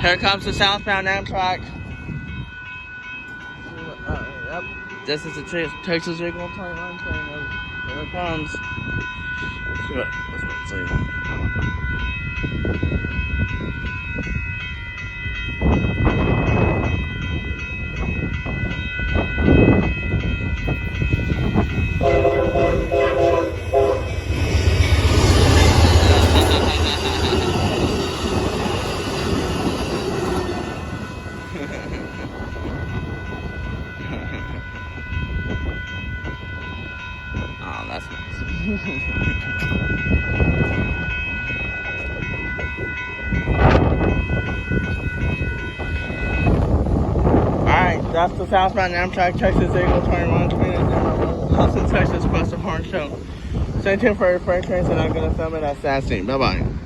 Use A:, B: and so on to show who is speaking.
A: Here comes the Southbound Amtrak. Yep. This is the Texas Eagle 21 train. Here it comes. Let's see what it's saying. Oh, that's nice. Alright, that's the Southbound Amtrak Texas Eagle 21 train in Austin, Texas, across the Horn Show. Stay tuned for your freight trains, and I'm going to film it at Sassy. Bye-bye.